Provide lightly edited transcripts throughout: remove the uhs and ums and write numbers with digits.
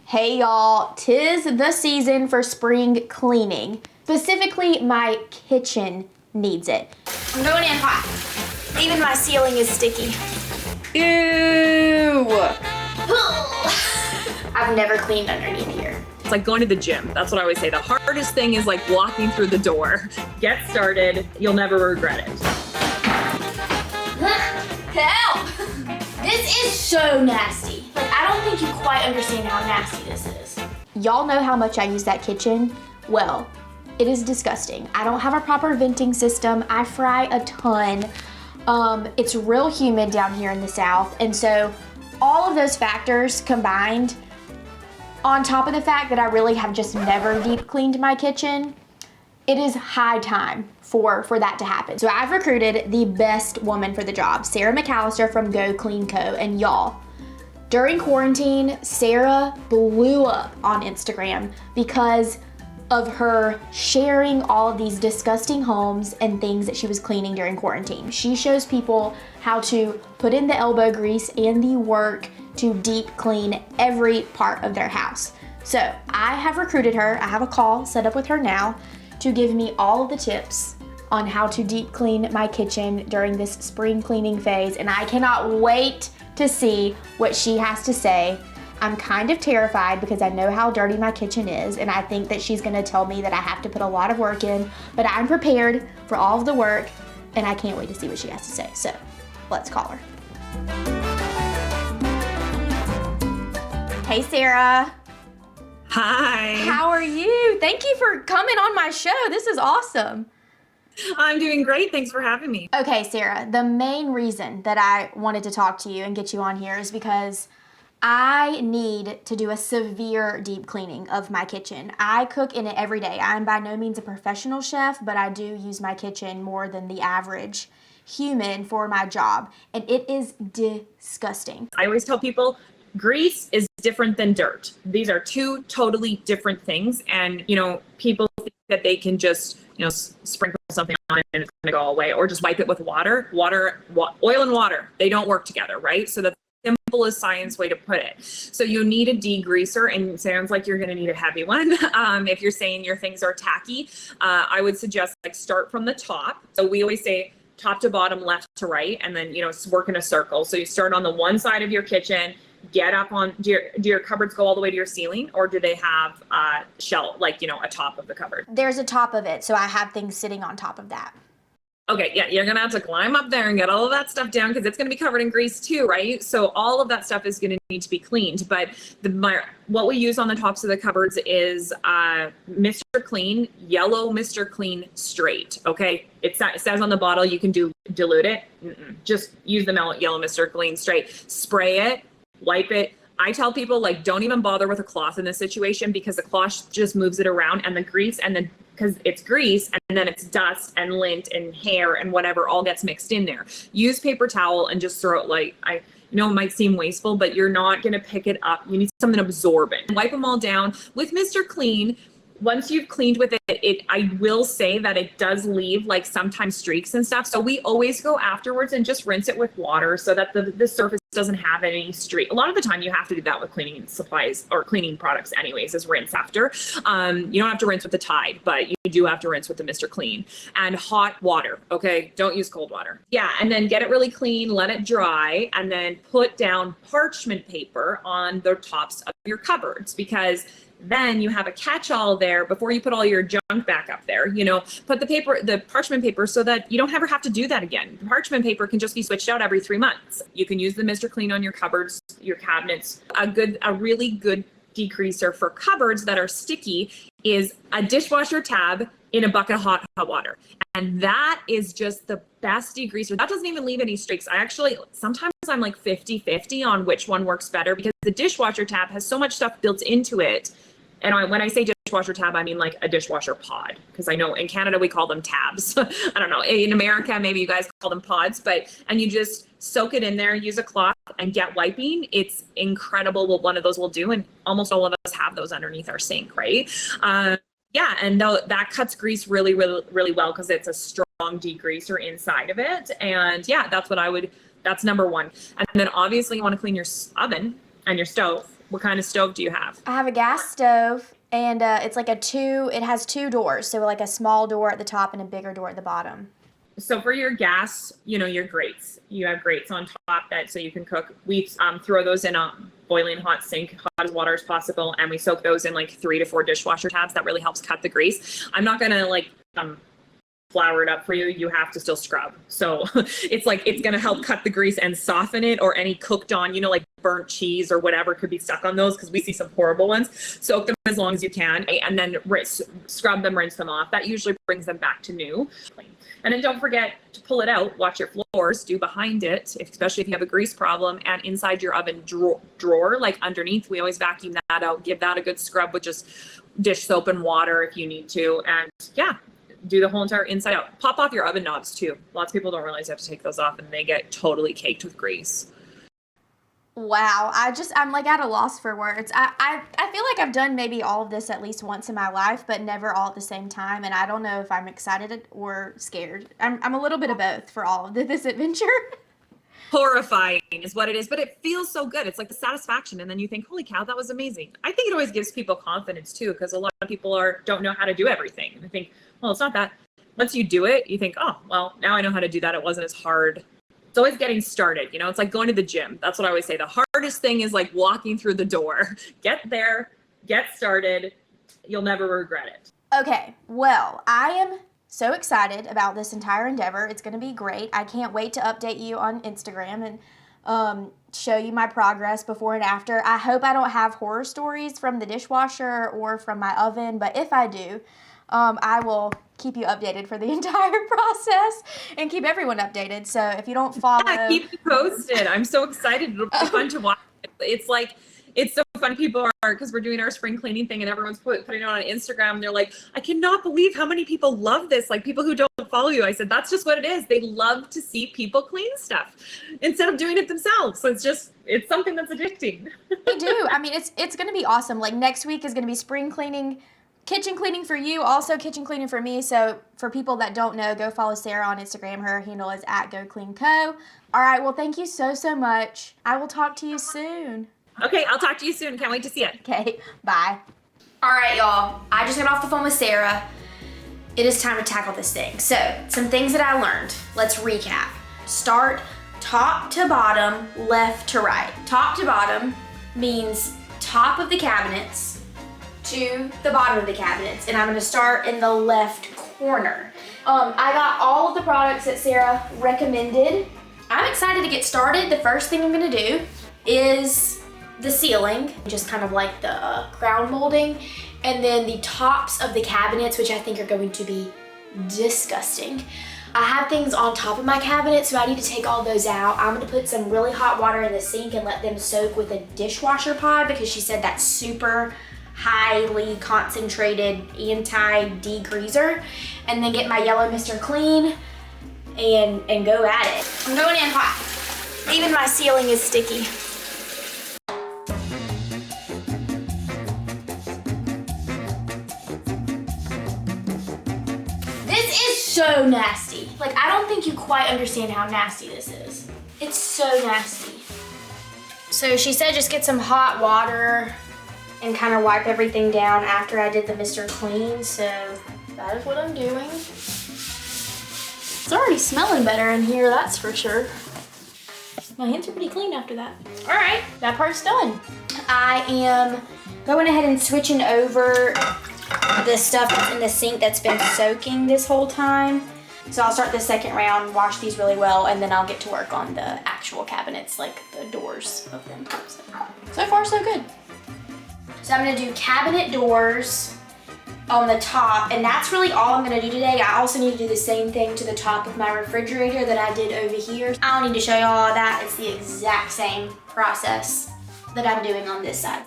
Hey y'all, 'tis the season for spring cleaning. Specifically, my kitchen needs it. I'm going in hot. Even my ceiling is sticky. Ew! I've never cleaned underneath here. It's like going to the gym. That's what I always say. The hardest thing is like walking through the door. Get started. You'll never regret it. Help! This is so nasty. Like, I don't think you quite understand how nasty this is. Y'all know how much I use that kitchen? Well, it is disgusting. I don't have a proper venting system. I fry a ton. It's real humid down here in the South. And so all of those factors combined, on top of the fact that I really have just never deep cleaned my kitchen, it is high time for that to happen. So I've recruited the best woman for the job, Sarah McAllister from Go Clean Co. And y'all, during quarantine, Sarah blew up on Instagram because of her sharing all of these disgusting homes and things that she was cleaning during quarantine. She shows people how to put in the elbow grease and the work to deep clean every part of their house. So I have recruited her. I have a call set up with her now to give me all of the tips on how to deep clean my kitchen during this spring cleaning phase, and I cannot wait to see what she has to say. I'm kind of terrified because I know how dirty my kitchen is, and I think that she's gonna tell me that I have to put a lot of work in, but I'm prepared for all of the work, and I can't wait to see what she has to say. So let's call her. Hey, Sarah. Hi. How are you? Thank you for coming on my show. This is awesome. I'm doing great. Thanks for having me. Okay, Sarah, the main reason that I wanted to talk to you and get you on here is because I need to do a severe deep cleaning of my kitchen. I cook in it every day. I'm by no means a professional chef, but I do use my kitchen more than the average human for my job, and it is disgusting. I always tell people grease is different than dirt. These are two totally different things, and people think that they can just sprinkle something on it and it's going to go away, or just wipe it with water. Oil and water, they don't work together, right? So that's the simplest science way to put it. So you need a degreaser, and it sounds like you're going to need a heavy one. If you're saying your things are tacky, I would suggest start from the top. So we always say top to bottom, left to right, and then work in a circle. So you start on the one side of your kitchen. Get up on, do your cupboards go all the way to your ceiling, or do they have a shelf, a top of the cupboard? There's a top of it, so I have things sitting on top of that. Okay, yeah, you're gonna have to climb up there and get all of that stuff down because it's gonna be covered in grease too, right? So all of that stuff is gonna need to be cleaned. But what we use on the tops of the cupboards is Mr. Clean, yellow Mr. Clean straight, okay? It says on the bottle you can dilute it. Just use the yellow Mr. Clean straight. Spray it. Wipe it. I tell people don't even bother with a cloth in this situation because the cloth just moves it around, and the grease, and then because it's grease and then it's dust and lint and hair and whatever all gets mixed in there. Use paper towel and just throw it it might seem wasteful, but you're not going to pick it up. You need something absorbent. Wipe them all down with Mr. Clean. Once you've cleaned with it, I will say that it does leave sometimes streaks and stuff. So we always go afterwards and just rinse it with water so that the surface doesn't have any streak. A lot of the time you have to do that with cleaning supplies or cleaning products anyways, is rinse after. You don't have to rinse with the Tide, but you do have to rinse with the Mr. Clean. And hot water, okay? Don't use cold water. Yeah, and then get it really clean, let it dry, and then put down parchment paper on the tops of your cupboards, because then you have a catch-all there before you put all your junk back up there. Put the parchment paper so that you don't ever have to do that again. The parchment paper can just be switched out every 3 months. You can use the Mr. Clean on your cupboards, your cabinets. A really good degreaser for cupboards that are sticky is a dishwasher tab in a bucket of hot water. And that is just the best degreaser. That doesn't even leave any streaks. Sometimes I'm 50-50 on which one works better, because the dishwasher tab has so much stuff built into it. And when I say dishwasher tab, I mean a dishwasher pod, because I know in Canada we call them tabs. I don't know. In America, maybe you guys call them pods, and you just soak it in there, use a cloth, and get wiping. It's incredible what one of those will do. And almost all of us have those underneath our sink, right? Yeah, and that cuts grease really, really, really well because it's a strong degreaser inside of it. And yeah, that's number one. And then obviously you want to clean your oven and your stove What kind of stove do you have? I have a gas stove, and it's like it has 2 doors. So like a small door at the top and a bigger door at the bottom. So for your gas, your grates, you have grates on top so you can cook. We throw those in a boiling hot sink, hot as water as possible, and we soak those in like 3 to 4 dishwasher tabs. That really helps cut the grease. I'm not gonna flour it up for you. You have to still scrub. So it's gonna help cut the grease and soften it, or any cooked on, like burnt cheese or whatever could be stuck on those, because we see some horrible ones. Soak them as long as you can, and then scrub them, rinse them off. That usually brings them back to new. And then don't forget to pull it out, watch your floors, do behind it, especially if you have a grease problem, and inside your oven drawer, like underneath. We always vacuum that out, give that a good scrub with just dish soap and water if you need to. And yeah, do the whole entire inside out. Pop off your oven knobs too. Lots of people don't realize you have to take those off, and they get totally caked with grease. Wow, I'm like at a loss for words. I feel like I've done maybe all of this at least once in my life, but never all at the same time, and I don't know if I'm excited or scared. I'm a little bit of both for all of this adventure. Horrifying is what it is, but it feels so good. It's like the satisfaction, and then you think, holy cow, that was amazing. I think it always gives people confidence too, because a lot of people don't know how to do everything. And I think, well, it's not that. Once you do it, you think, oh, well, now I know how to do that. It wasn't as hard. It's always getting started. It's like going to the gym. That's what I always say. The hardest thing is like walking through the door. Get there, get started. You'll never regret it. Okay, well, I am so excited about this entire endeavor. It's going to be great. I can't wait to update you on Instagram and show you my progress before and after. I hope I don't have horror stories from the dishwasher or from my oven, but if I do, I will keep you updated for the entire process and keep everyone updated. So if you don't follow... Yeah, keep me posted. I'm so excited. It'll be fun to watch. It's so fun. People are, because we're doing our spring cleaning thing and everyone's putting it on Instagram. They're like, I cannot believe how many people love this. Like people who don't follow you. I said, that's just what it is. They love to see people clean stuff instead of doing it themselves. So it's something that's addicting. They do. I mean, it's going to be awesome. Like next week is going to be spring cleaning, kitchen cleaning for you, also kitchen cleaning for me. So for people that don't know, go follow Sarah on Instagram. Her handle is @GoCleanCo. All right, well, thank you so much. I will talk to you soon. Okay, I'll talk to you soon. Can't wait to see it. Okay, bye. All right, y'all. I just got off the phone with Sarah. It is time to tackle this thing. So, some things that I learned. Let's recap. Start top to bottom, left to right. Top to bottom means top of the cabinets to the bottom of the cabinets, and I'm gonna start in the left corner. I got all of the products that Sarah recommended. I'm excited to get started. The first thing I'm gonna do is the ceiling, just kind of like the ground molding, and then the tops of the cabinets, which I think are going to be disgusting. I have things on top of my cabinet, so I need to take all those out. I'm gonna put some really hot water in the sink and let them soak with a dishwasher pod, because she said that's super highly concentrated anti-degreaser, and then get my yellow Mr. Clean and go at it. I'm going in hot. Even my ceiling is sticky. This is so nasty. Like, I don't think you quite understand how nasty this is. It's so nasty. So she said just get some hot water and kind of wipe everything down after I did the Mr. Clean, so that is what I'm doing. It's already smelling better in here, that's for sure. My hands are pretty clean after that. All right, that part's done. I am going ahead and switching over the stuff that's in the sink that's been soaking this whole time. So I'll start the second round, wash these really well, and then I'll get to work on the actual cabinets, like the doors of them. So far, so good. So I'm gonna do cabinet doors on the top, and that's really all I'm gonna do today. I also need to do the same thing to the top of my refrigerator that I did over here. I don't need to show you all of that. It's the exact same process that I'm doing on this side.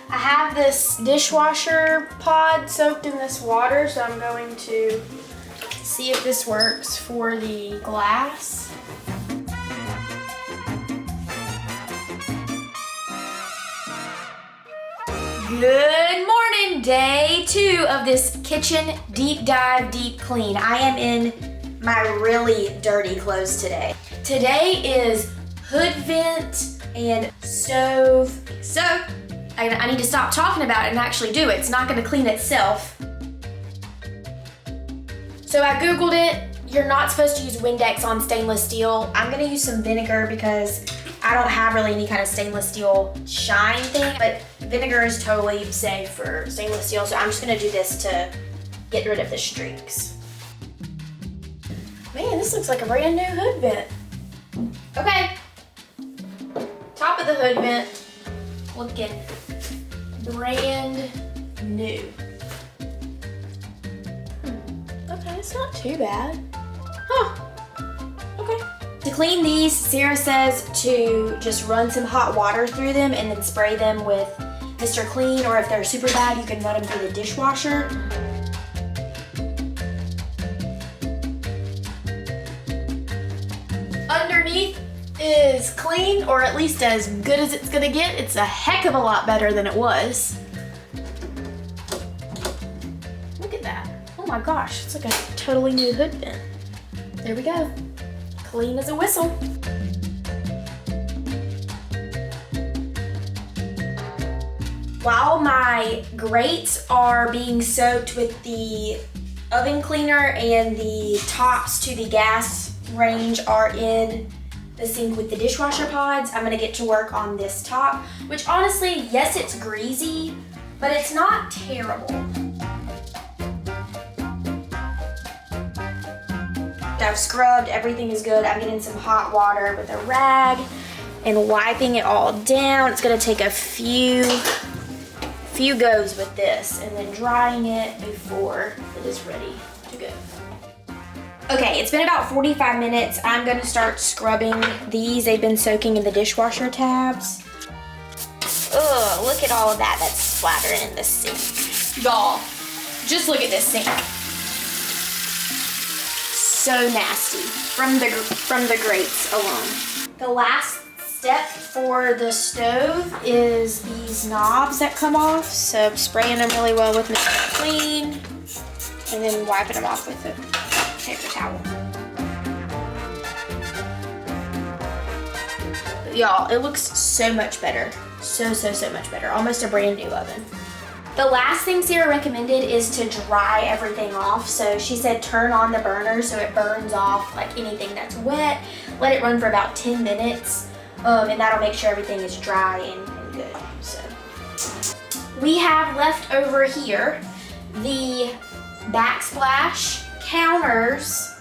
I have this dishwasher pod soaked in this water, so I'm going to see if this works for the glass. Good morning, day 2 of this kitchen deep dive, deep clean. I am in my really dirty clothes today. Today is hood vent and stove. So I need to stop talking about it and actually do it. It's not gonna clean itself. So I Googled it. You're not supposed to use Windex on stainless steel. I'm gonna use some vinegar because I don't have really any kind of stainless steel shine thing, but vinegar is totally safe for stainless steel. So I'm just gonna do this to get rid of the streaks. Man, this looks like a brand new hood vent. Okay, top of the hood vent, looking brand new. Okay, it's not too bad. Huh, okay. To clean these, Sarah says to just run some hot water through them and then spray them with Mr. Clean, or if they're super bad, you can run them through the dishwasher. Underneath is clean, or at least as good as it's gonna get. It's a heck of a lot better than it was. Look at that. Oh my gosh, it's like a totally new hood vent. There we go. Clean as a whistle. While my grates are being soaked with the oven cleaner and the tops to the gas range are in the sink with the dishwasher pods, I'm gonna get to work on this top, which honestly, yes, it's greasy, but it's not terrible. I've scrubbed, everything is good. I'm getting some hot water with a rag and wiping it all down. It's gonna take a few goes with this and then drying it before it is ready to go. Okay, it's been about 45 minutes. I'm gonna start scrubbing these. They've been soaking in the dishwasher tabs. Ugh, look at all of that that's splattering in the sink. Y'all, just look at this sink. So nasty from the grates alone. The last step for the stove is these knobs that come off. So I'm spraying them really well with Mr. Clean and then wiping them off with a paper towel. Y'all, it looks so much better. So much better. Almost a brand new oven. The last thing Sarah recommended is to dry everything off. So she said turn on the burner so it burns off like anything that's wet. Let it run for about 10 minutes and that'll make sure everything is dry and good. So we have left over here the backsplash, counters,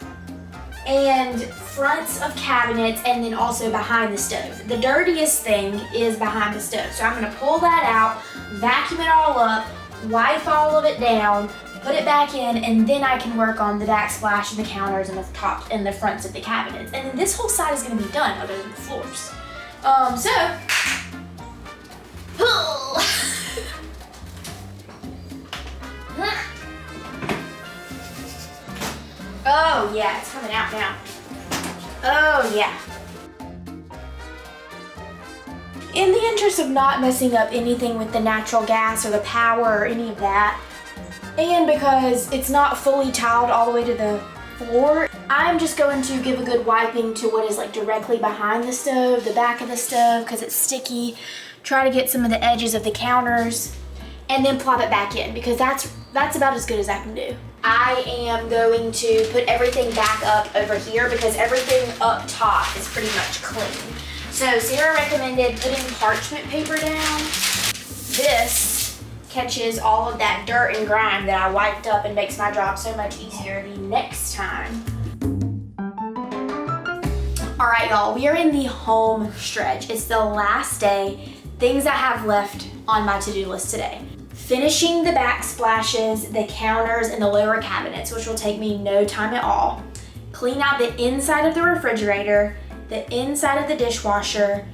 and fronts of cabinets, and then also behind the stove. The dirtiest thing is behind the stove. So I'm gonna pull that out, vacuum it all up, wipe all of it down, put it back in, and then I can work on the backsplash and the counters and the top and the fronts of the cabinets. And then this whole side is gonna be done other than the floors. Oh yeah, it's coming out now. Oh yeah. In the interest of not messing up anything with the natural gas or the power or any of that, and because it's not fully tiled all the way to the floor, I'm just going to give a good wiping to what is like directly behind the stove, the back of the stove, because it's sticky. Try to get some of the edges of the counters and then plop it back in, because that's about as good as I can do. I am going to put everything back up over here because everything up top is pretty much clean. So Sarah recommended putting parchment paper down. This catches all of that dirt and grime that I wiped up and makes my job so much easier the next time. All right, y'all, we are in the home stretch. It's the last day. Things I have left on my to-do list today. Finishing the backsplashes, the counters, and the lower cabinets, which will take me no time at all. Clean out the inside of the refrigerator, the inside of the dishwasher,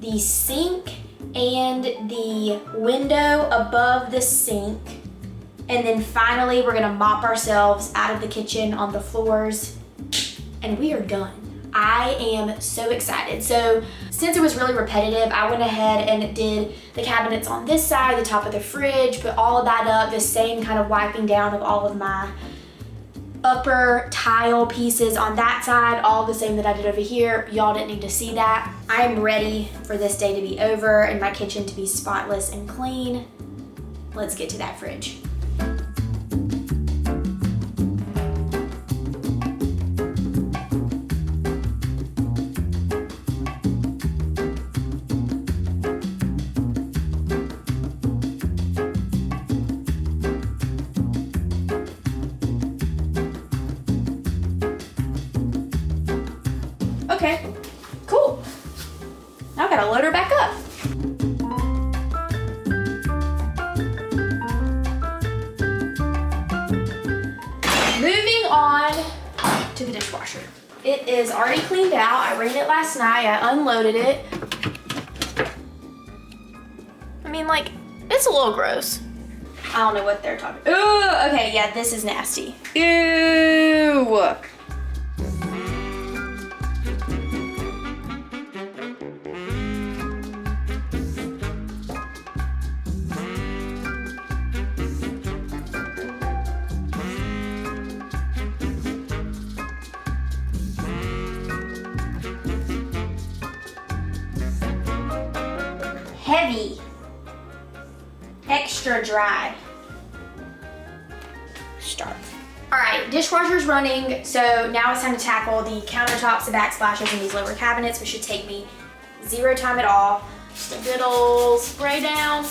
the sink, and the window above the sink. And then finally, we're gonna mop ourselves out of the kitchen on the floors, and we are done. I am so excited. So since it was really repetitive, I went ahead and did the cabinets on this side, the top of the fridge, put all of that up, the same kind of wiping down of all of my upper tile pieces on that side, all the same that I did over here. Y'all didn't need to see that. I am ready for this day to be over and my kitchen to be spotless and clean. Let's get to that fridge. Okay, cool. Now I gotta load her back up. Moving on to the dishwasher. It is already cleaned out. I ran it last night. I unloaded it. I mean, like, it's a little gross. I don't know what they're talking about. Ooh, okay, yeah, this is nasty. Ew. Heavy, extra dry. Start. All right, dishwasher's running, so now it's time to tackle the countertops, the backsplashes, and these lower cabinets, which should take me 0 time at all. Just a good old spray down.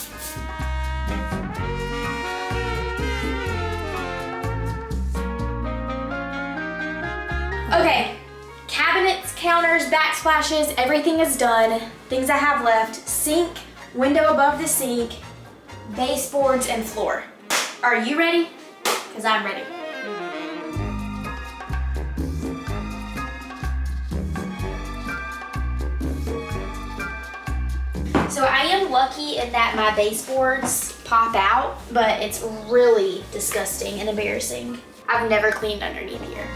Okay, cabinets, counters, backsplashes, everything is done. Things I have left: sink, window above the sink, baseboards, and floor. Are you ready? Because I'm ready. So I am lucky in that my baseboards pop out, but it's really disgusting and embarrassing. I've never cleaned underneath here.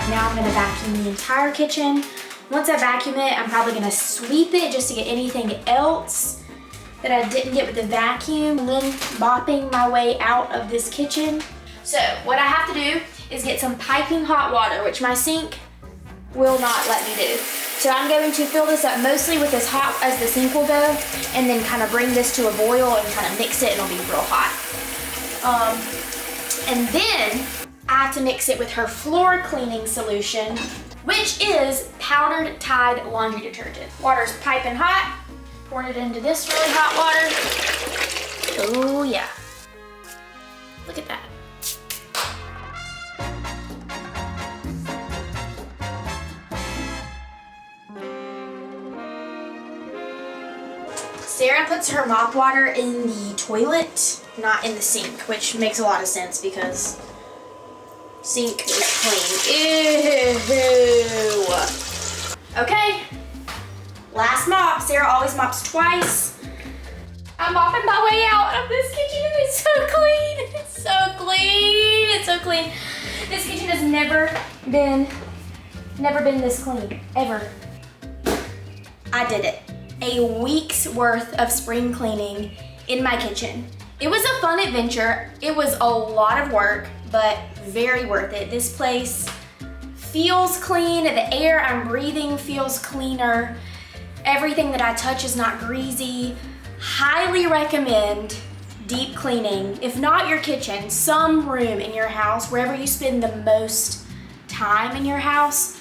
Now I'm gonna vacuum the entire kitchen. Once I vacuum it, I'm probably gonna sweep it just to get anything else that I didn't get with the vacuum, and then mopping my way out of this kitchen. So what I have to do is get some piping hot water, which my sink will not let me do. So I'm going to fill this up mostly with as hot as the sink will go, and then kind of bring this to a boil and kind of mix it, and it'll be real hot. And then I have to mix it with her floor cleaning solution, which is powdered Tide laundry detergent. Water's piping hot. Pouring it into this really hot water. Oh yeah. Look at that. Sarah puts her mop water in the toilet, not in the sink, which makes a lot of sense because sink is clean. Ew. Okay, last mop. Sarah always mops twice. I'm mopping my way out of this kitchen and it's so clean. It's so clean. It's so clean. This kitchen has never been this clean, ever. I did it. A week's worth of spring cleaning in my kitchen. It was a fun adventure. It was a lot of work, but very worth it. This place feels clean. The air I'm breathing feels cleaner. Everything that I touch is not greasy. Highly recommend deep cleaning. If not your kitchen, some room in your house, wherever you spend the most time in your house,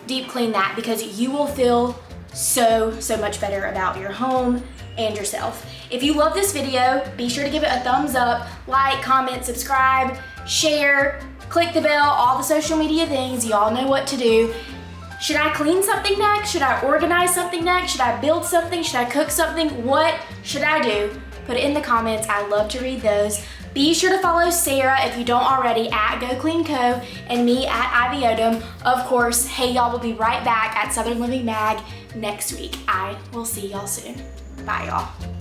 deep clean that, because you will feel so much better about your home and yourself. If you love this video, be sure to give it a thumbs up, like, comment, subscribe, share, click the bell, all the social media things. Y'all know what to do. Should I clean something next? Should I organize something next? Should I build something? Should I cook something? What should I do? Put it in the comments. I love to read those. Be sure to follow Sarah if you don't already at Go Clean Co. and me at Ivy Odom. Of course, hey y'all, will be right back at Southern Living Mag next week. I will see y'all soon. Bye y'all.